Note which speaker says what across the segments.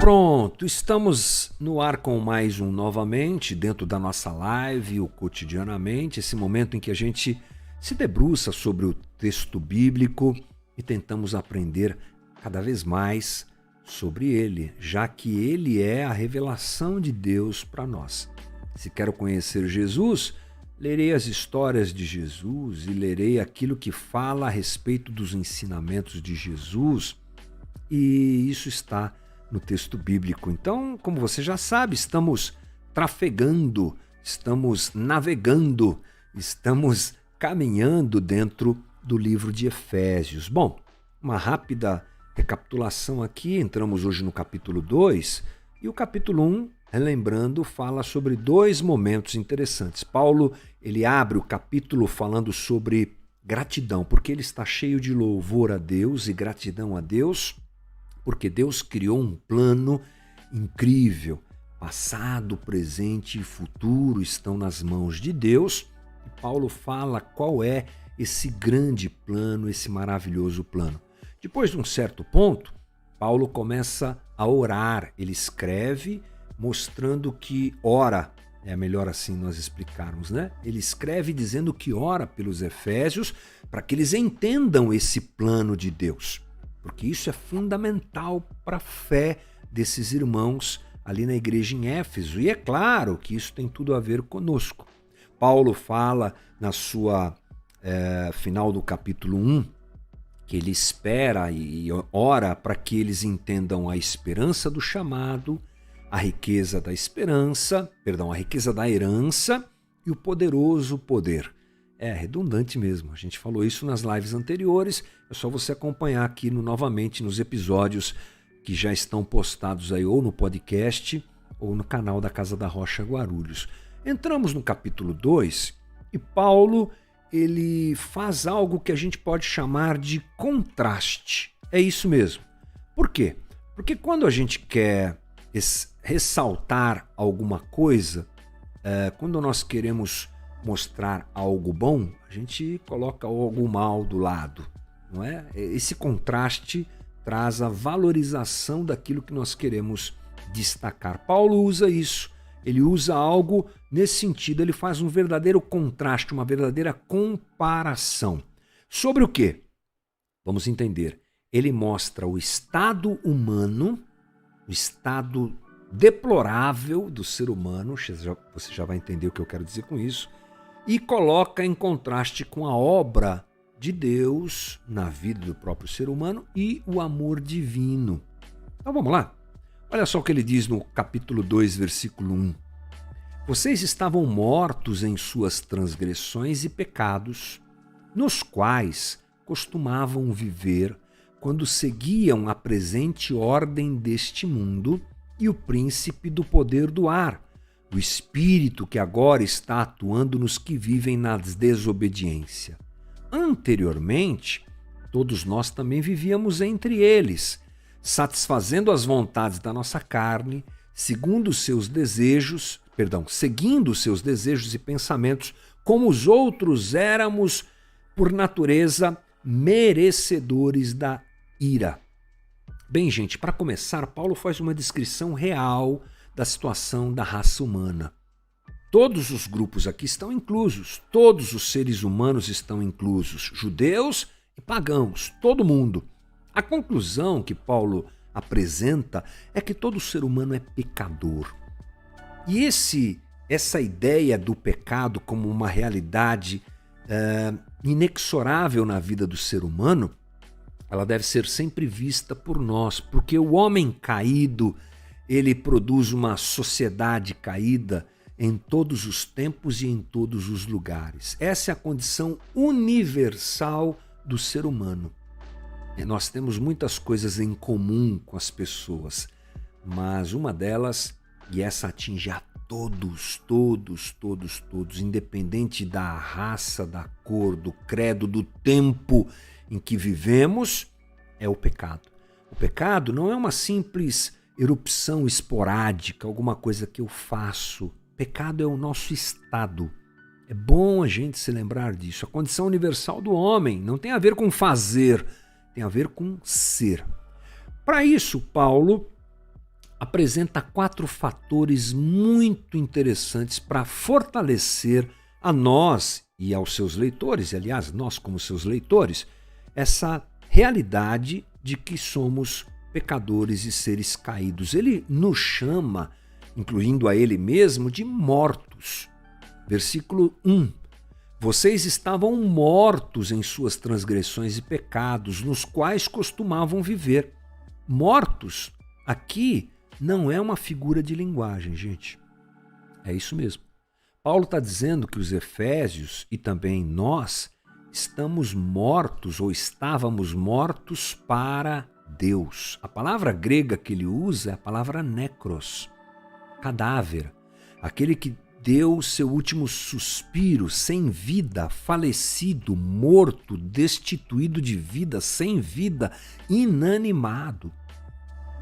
Speaker 1: Pronto, estamos no ar com mais um novamente, dentro da nossa live, o Cotidianamente, esse momento em que a gente se debruça sobre o texto bíblico e tentamos aprender cada vez mais sobre ele, já que ele é a revelação de Deus para nós. Se quero conhecer Jesus, lerei as histórias de Jesus e lerei aquilo que fala a respeito dos ensinamentos de Jesus, e isso está no texto bíblico. Então, como você já sabe, estamos trafegando, estamos navegando, estamos caminhando dentro do livro de Efésios. Bom, uma rápida recapitulação aqui, entramos hoje no capítulo 2 e o capítulo 1, relembrando, fala sobre dois momentos interessantes. Paulo, ele abre o capítulo falando sobre gratidão, porque ele está cheio de louvor a Deus e gratidão a Deus, porque Deus criou um plano incrível. Passado, presente e futuro estão nas mãos de Deus. E Paulo fala qual é esse grande plano, esse maravilhoso plano. Depois de um certo ponto, Paulo começa a orar. Ele escreve mostrando que ora, é melhor assim nós explicarmos, né? Ele escreve dizendo que ora pelos efésios para que eles entendam esse plano de Deus, porque isso é fundamental para a fé desses irmãos ali na igreja em Éfeso. E é claro que isso tem tudo a ver conosco. Paulo fala na sua final do capítulo 1, que ele espera e ora para que eles entendam a esperança do chamado, a riqueza da esperança, a riqueza da herança e o poderoso poder. É redundante mesmo, a gente falou isso nas lives anteriores, é só você acompanhar aqui novamente nos episódios que já estão postados aí ou no podcast ou no canal da Casa da Rocha Guarulhos. Entramos no capítulo 2 e Paulo, ele faz algo que a gente pode chamar de contraste. É isso mesmo. Por quê? Porque quando a gente quer ressaltar alguma coisa, quando nós queremos mostrar algo bom, a gente coloca algo mal do lado, não é? Esse contraste traz a valorização daquilo que nós queremos destacar. Paulo usa isso, ele usa algo nesse sentido, ele faz um verdadeiro contraste, uma verdadeira comparação. Sobre o quê? Vamos entender. Ele mostra o estado humano, o estado deplorável do ser humano, você já vai entender o que eu quero dizer com isso, e coloca em contraste com a obra de Deus na vida do próprio ser humano e o amor divino. Então vamos lá. Olha só o que ele diz no capítulo 2, versículo 1. Vocês estavam mortos em suas transgressões e pecados, nos quais costumavam viver quando seguiam a presente ordem deste mundo e o príncipe do poder do ar, o espírito que agora está atuando nos que vivem na desobediência. Anteriormente, todos nós também vivíamos entre eles, satisfazendo as vontades da nossa carne, seguindo os seus desejos e pensamentos, como os outros éramos, por natureza, merecedores da ira. Bem, gente, para começar, Paulo faz uma descrição real da situação da raça humana. Todos os grupos aqui estão inclusos, todos os seres humanos estão inclusos, judeus e pagãos, todo mundo. A conclusão que Paulo apresenta é que todo ser humano é pecador. E essa ideia do pecado como uma realidade inexorável na vida do ser humano, ela deve ser sempre vista por nós, porque o homem caído, ele produz uma sociedade caída em todos os tempos e em todos os lugares. Essa é a condição universal do ser humano. E nós temos muitas coisas em comum com as pessoas, mas uma delas, e essa atinge a todos, independente da raça, da cor, do credo, do tempo em que vivemos, é o pecado. O pecado não é uma simples erupção esporádica, alguma coisa que eu faço. Pecado é o nosso estado. É bom a gente se lembrar disso. A condição universal do homem não tem a ver com fazer, tem a ver com ser. Para isso, Paulo apresenta 4 fatores muito interessantes para fortalecer a nós e aos seus leitores, e aliás, nós como seus leitores, essa realidade de que somos pecadores e seres caídos. Ele nos chama, incluindo a ele mesmo, de mortos. Versículo 1. Vocês estavam mortos em suas transgressões e pecados, nos quais costumavam viver. Mortos, aqui, não é uma figura de linguagem, gente. É isso mesmo. Paulo está dizendo que os efésios e também nós estamos mortos ou estávamos mortos para Deus. A palavra grega que ele usa é a palavra necros, cadáver, aquele que deu seu último suspiro, sem vida, falecido, morto, destituído de vida, sem vida, inanimado.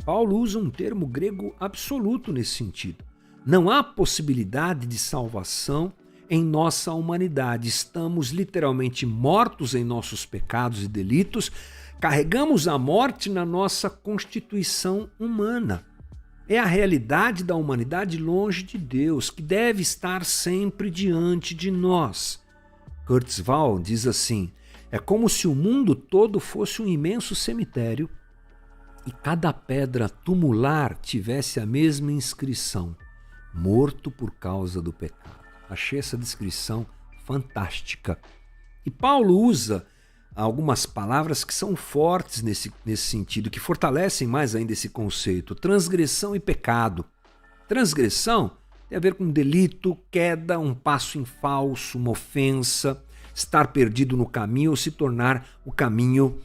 Speaker 1: Paulo usa um termo grego absoluto nesse sentido. Não há possibilidade de salvação em nossa humanidade. Estamos literalmente mortos em nossos pecados e delitos, carregamos a morte na nossa constituição humana. É a realidade da humanidade longe de Deus, que deve estar sempre diante de nós. Kurzweil diz assim: é como se o mundo todo fosse um imenso cemitério e cada pedra tumular tivesse a mesma inscrição: morto por causa do pecado. Achei essa descrição fantástica. E Paulo usa algumas palavras que são fortes nesse sentido, que fortalecem mais ainda esse conceito: transgressão e pecado. Transgressão tem a ver com delito, queda, um passo em falso, uma ofensa, estar perdido no caminho ou se tornar o caminho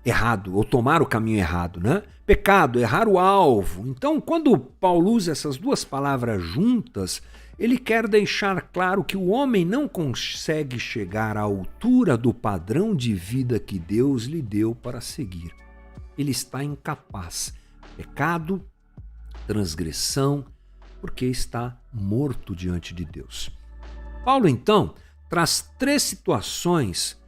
Speaker 1: errado, ou tomar o caminho errado, né? Pecado, errar o alvo. Então, quando Paulo usa essas duas palavras juntas, ele quer deixar claro que o homem não consegue chegar à altura do padrão de vida que Deus lhe deu para seguir. Ele está incapaz. Pecado, transgressão, porque está morto diante de Deus. Paulo, então, traz 3 situações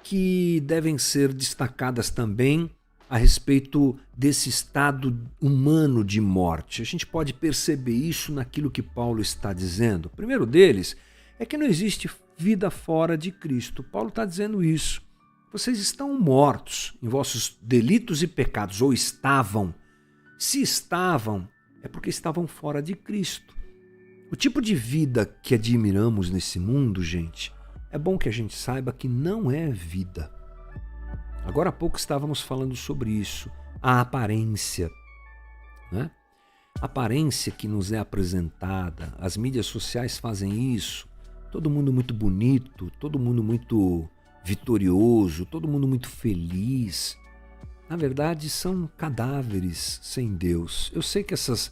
Speaker 1: que devem ser destacadas também a respeito desse estado humano de morte. A gente pode perceber isso naquilo que Paulo está dizendo. O primeiro deles é que não existe vida fora de Cristo. Paulo está dizendo isso. Vocês estão mortos em vossos delitos e pecados, ou estavam. Se estavam, é porque estavam fora de Cristo. O tipo de vida que admiramos nesse mundo, gente, é bom que a gente saiba que não é vida. Agora há pouco estávamos falando sobre isso, a aparência, né? A aparência que nos é apresentada, as mídias sociais fazem isso, todo mundo muito bonito, todo mundo muito vitorioso, todo mundo muito feliz. Na verdade, são cadáveres sem Deus. Eu sei que essas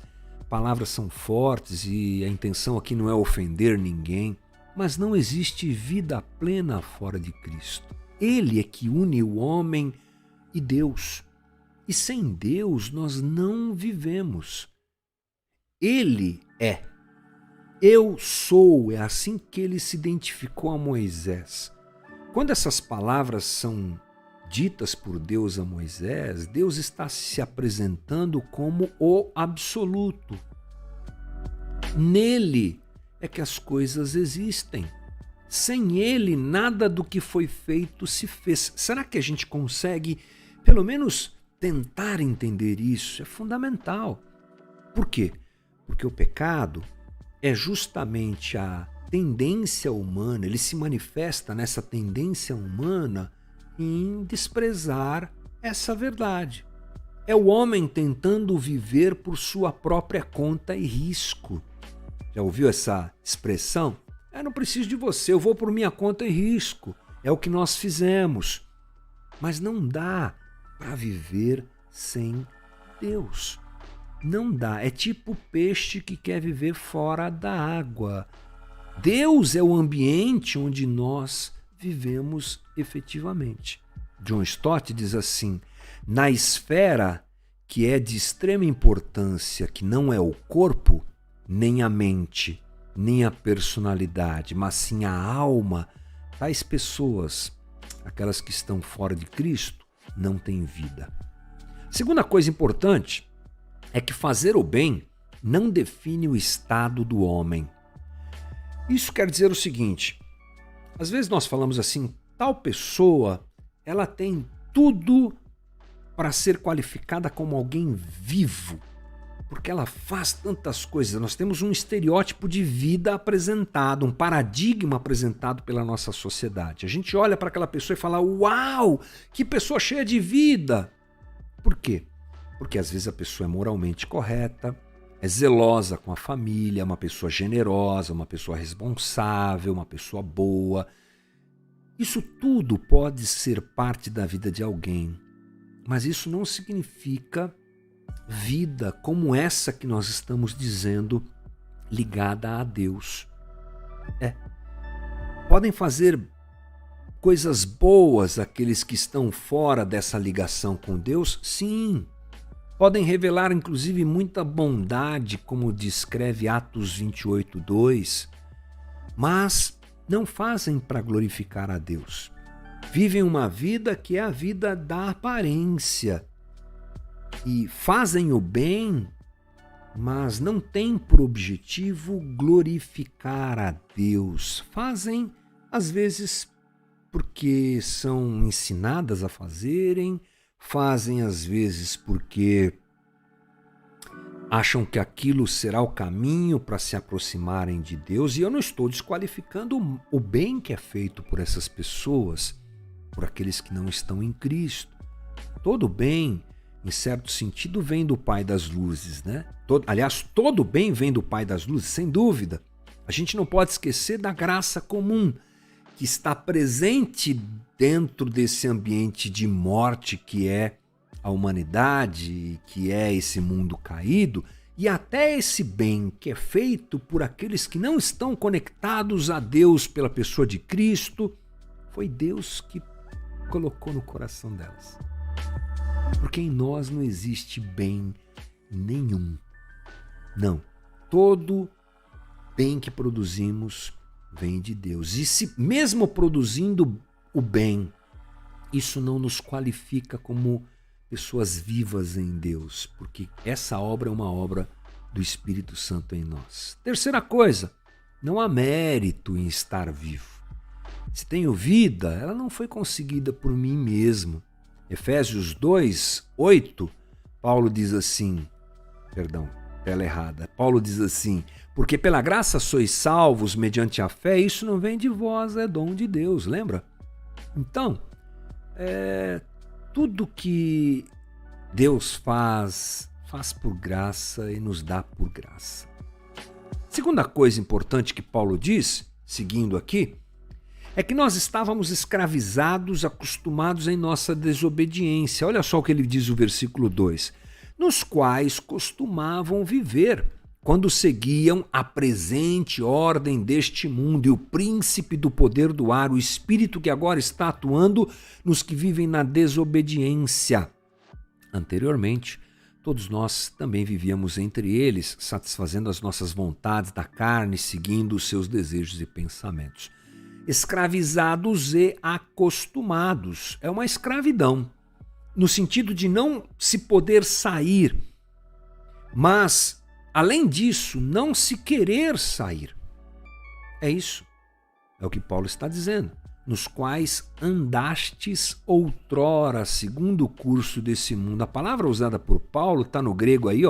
Speaker 1: palavras são fortes e a intenção aqui não é ofender ninguém, mas não existe vida plena fora de Cristo. Ele é que une o homem e Deus. E sem Deus nós não vivemos. Ele é. Eu sou, é assim que ele se identificou a Moisés. Quando essas palavras são ditas por Deus a Moisés, Deus está se apresentando como o absoluto. Nele é que as coisas existem. Sem ele, nada do que foi feito se fez. Será que a gente consegue, pelo menos, tentar entender isso? É fundamental. Por quê? Porque o pecado é justamente a tendência humana, ele se manifesta nessa tendência humana em desprezar essa verdade. É o homem tentando viver por sua própria conta e risco. Já ouviu essa expressão? Eu não preciso de você, eu vou por minha conta e risco. É o que nós fizemos. Mas não dá para viver sem Deus. Não dá. É tipo peixe que quer viver fora da água. Deus é o ambiente onde nós vivemos efetivamente. John Stott diz assim: na esfera que é de extrema importância, que não é o corpo, nem a mente, nem a personalidade, mas sim a alma, tais pessoas, aquelas que estão fora de Cristo, não têm vida. Segunda coisa importante é que fazer o bem não define o estado do homem. Isso quer dizer o seguinte, às vezes nós falamos assim, tal pessoa, ela tem tudo para ser qualificada como alguém vivo, porque ela faz tantas coisas. Nós temos um estereótipo de vida apresentado, um paradigma apresentado pela nossa sociedade. A gente olha para aquela pessoa e fala, uau, que pessoa cheia de vida. Por quê? Porque às vezes a pessoa é moralmente correta, é zelosa com a família, é uma pessoa generosa, uma pessoa responsável, uma pessoa boa. Isso tudo pode ser parte da vida de alguém, mas isso não significa vida como essa que nós estamos dizendo ligada a Deus. Podem fazer coisas boas aqueles que estão fora dessa ligação com Deus? Sim. Podem revelar inclusive muita bondade, como descreve Atos 28:2, mas não fazem para glorificar a Deus. Vivem uma vida que é a vida da aparência e fazem o bem, mas não têm por objetivo glorificar a Deus. Fazem, às vezes, porque são ensinadas a fazerem, fazem às vezes porque acham que aquilo será o caminho para se aproximarem de Deus. E eu não estou desqualificando o bem que é feito por essas pessoas, por aqueles que não estão em Cristo. Todo bem, em certo sentido, vem do Pai das Luzes, né? Todo bem vem do Pai das Luzes, sem dúvida. A gente não pode esquecer da graça comum, que está presente dentro desse ambiente de morte que é a humanidade, que é esse mundo caído, e até esse bem que é feito por aqueles que não estão conectados a Deus pela pessoa de Cristo, foi Deus que colocou no coração delas. Porque em nós não existe bem nenhum. Não. Todo bem que produzimos vem de Deus. E se mesmo produzindo o bem, isso não nos qualifica como pessoas vivas em Deus, porque essa obra é uma obra do Espírito Santo em nós. Terceira coisa, não há mérito em estar vivo. Se tenho vida, ela não foi conseguida por mim mesmo. Efésios 2:8, Paulo diz assim, tela errada. Paulo diz assim, porque pela graça sois salvos mediante a fé, isso não vem de vós, é dom de Deus, lembra? Então, tudo que Deus faz por graça e nos dá por graça. Segunda coisa importante que Paulo diz, seguindo aqui, é que nós estávamos escravizados, acostumados em nossa desobediência. Olha só o que ele diz no versículo 2. Nos quais costumavam viver, quando seguiam a presente ordem deste mundo e o príncipe do poder do ar, o espírito que agora está atuando nos que vivem na desobediência. Anteriormente, todos nós também vivíamos entre eles, satisfazendo as nossas vontades da carne, seguindo os seus desejos e pensamentos. Escravizados e acostumados. É uma escravidão, no sentido de não se poder sair, mas, além disso, não se querer sair. É isso. É o que Paulo está dizendo. Nos quais andastes outrora, segundo o curso desse mundo. A palavra usada por Paulo está no grego aí,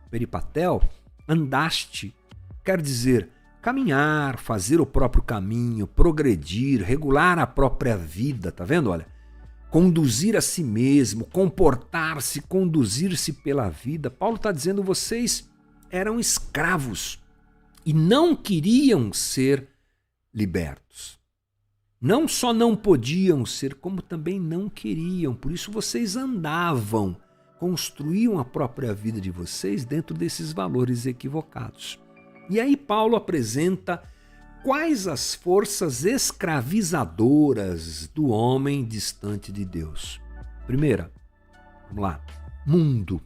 Speaker 1: peripatel. Andaste quer dizer caminhar, fazer o próprio caminho, progredir, regular a própria vida, tá vendo? Olha, conduzir a si mesmo, comportar-se, conduzir-se pela vida. Paulo está dizendo, vocês eram escravos e não queriam ser libertos. Não só não podiam ser, como também não queriam. Por isso vocês andavam, construíam a própria vida de vocês dentro desses valores equivocados. E aí Paulo apresenta quais as forças escravizadoras do homem distante de Deus. Primeira, vamos lá, mundo,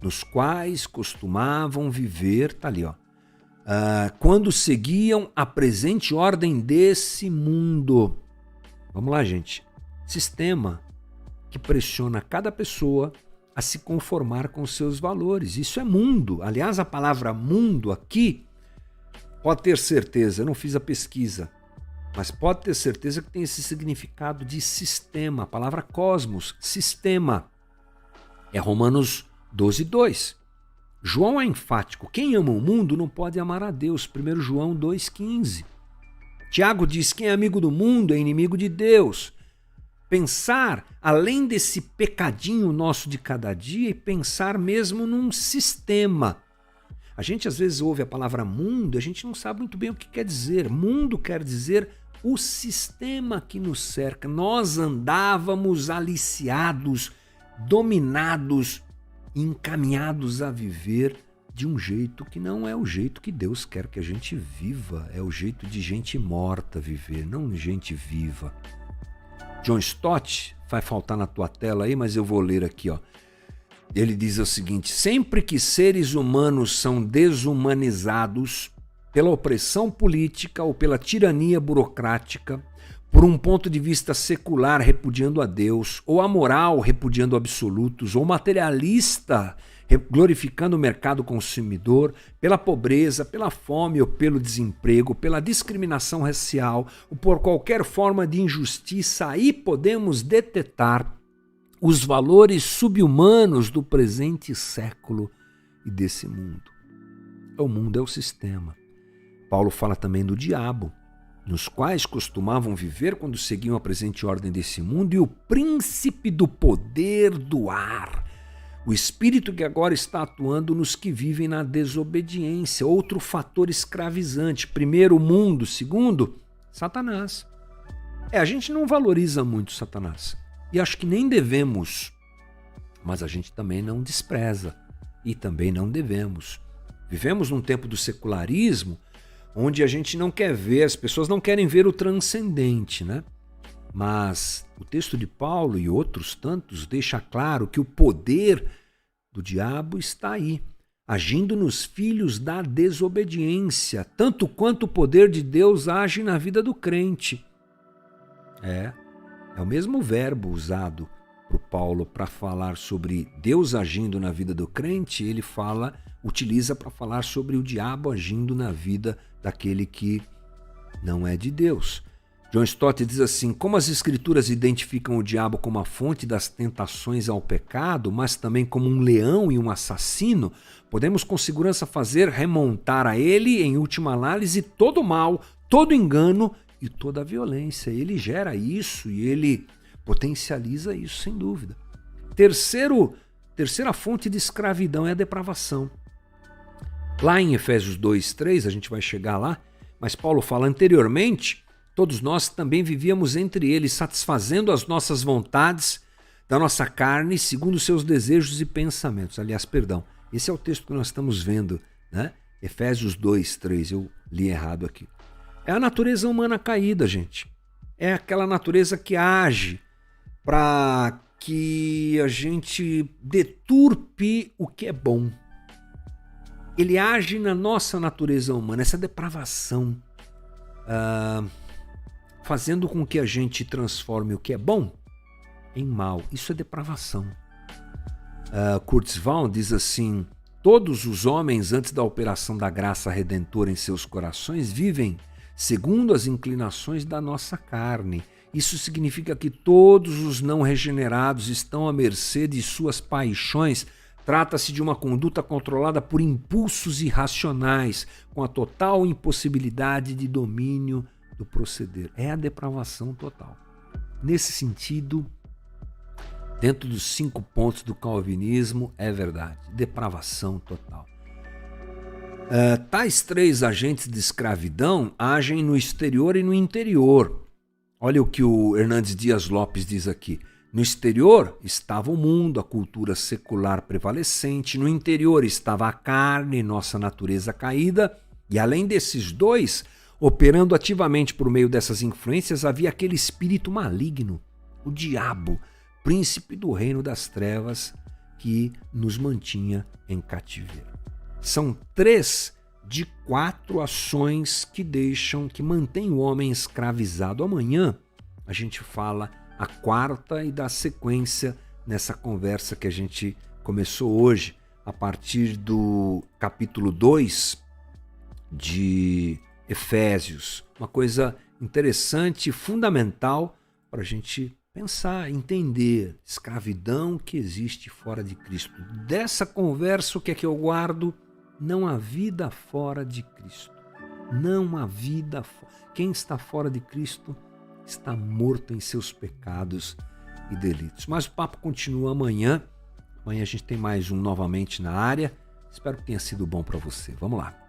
Speaker 1: nos quais costumavam viver, tá ali, quando seguiam a presente ordem desse mundo. Vamos lá, gente. Sistema que pressiona cada pessoa a se conformar com seus valores. Isso é mundo. Aliás, a palavra mundo aqui, pode ter certeza, eu não fiz a pesquisa, mas pode ter certeza que tem esse significado de sistema. A palavra cosmos, sistema. É Romanos 12:2. João é enfático. Quem ama o mundo não pode amar a Deus. 1 João 2,15. Tiago diz: quem é amigo do mundo é inimigo de Deus. Pensar além desse pecadinho nosso de cada dia e pensar mesmo num sistema. A gente às vezes ouve a palavra mundo e a gente não sabe muito bem o que quer dizer. Mundo quer dizer o sistema que nos cerca. Nós andávamos aliciados, dominados, encaminhados a viver de um jeito que não é o jeito que Deus quer que a gente viva. É o jeito de gente morta viver, não de gente viva. John Stott, vai faltar na tua tela aí, mas eu vou ler aqui, ó. Ele diz o seguinte: sempre que seres humanos são desumanizados pela opressão política ou pela tirania burocrática, por um ponto de vista secular repudiando a Deus, ou amoral repudiando absolutos, ou materialista glorificando o mercado consumidor, pela pobreza, pela fome ou pelo desemprego, pela discriminação racial ou por qualquer forma de injustiça, aí podemos detectar os valores subhumanos do presente século e desse mundo. O mundo é o sistema. Paulo fala também do diabo, nos quais costumavam viver quando seguiam a presente ordem desse mundo, e o príncipe do poder do ar, o espírito que agora está atuando nos que vivem na desobediência, outro fator escravizante. Primeiro, o mundo. Segundo, Satanás. A gente não valoriza muito Satanás, e acho que nem devemos, mas a gente também não despreza, e também não devemos. Vivemos num tempo do secularismo, onde a gente não quer ver, as pessoas não querem ver o transcendente, né? Mas o texto de Paulo e outros tantos deixa claro que o poder do diabo está aí, agindo nos filhos da desobediência, tanto quanto o poder de Deus age na vida do crente. É o mesmo verbo usado por Paulo para falar sobre Deus agindo na vida do crente, ele utiliza para falar sobre o diabo agindo na vida daquele que não é de Deus. John Stott diz assim: como as escrituras identificam o diabo como a fonte das tentações ao pecado, mas também como um leão e um assassino, podemos com segurança fazer remontar a ele, em última análise, todo o mal, todo o engano e toda a violência. Ele gera isso e ele potencializa isso, sem dúvida. Terceira fonte de escravidão é a depravação. Lá em Efésios 2:3, a gente vai chegar lá, mas Paulo fala: anteriormente, todos nós também vivíamos entre eles, satisfazendo as nossas vontades da nossa carne, segundo os seus desejos e pensamentos. Aliás, esse é o texto que nós estamos vendo, né? Efésios 2:3, eu li errado aqui. É a natureza humana caída, gente. É aquela natureza que age para que a gente deturpe o que é bom. Ele age na nossa natureza humana, essa depravação, fazendo com que a gente transforme o que é bom em mal. Isso é depravação. Kurzweil diz assim: todos os homens, antes da operação da graça redentora em seus corações, vivem segundo as inclinações da nossa carne. Isso significa que todos os não regenerados estão à mercê de suas paixões. Trata-se de uma conduta controlada por impulsos irracionais, com a total impossibilidade de domínio do proceder. É a depravação total. Nesse sentido, dentro dos 5 pontos do calvinismo, é verdade. Depravação total. Tais 3 agentes de escravidão agem no exterior e no interior. Olha o que o Hernandes Dias Lopes diz aqui. No exterior estava o mundo, a cultura secular prevalecente. No interior estava a carne, nossa natureza caída. E além desses 2, operando ativamente por meio dessas influências, havia aquele espírito maligno, o diabo, príncipe do reino das trevas, que nos mantinha em cativeiro. São 3 de 4 ações que mantêm o homem escravizado. Amanhã a gente fala a 4ª e da sequência nessa conversa que a gente começou hoje, a partir do capítulo 2 de Efésios. Uma coisa interessante e fundamental para a gente pensar, entender escravidão que existe fora de Cristo. Dessa conversa, o que é que eu guardo? Não há vida fora de Cristo. Não há vida. Quem está fora de Cristo está morto em seus pecados e delitos. Mas o papo continua amanhã. Amanhã a gente tem mais um novamente na área. Espero que tenha sido bom para você. Vamos lá.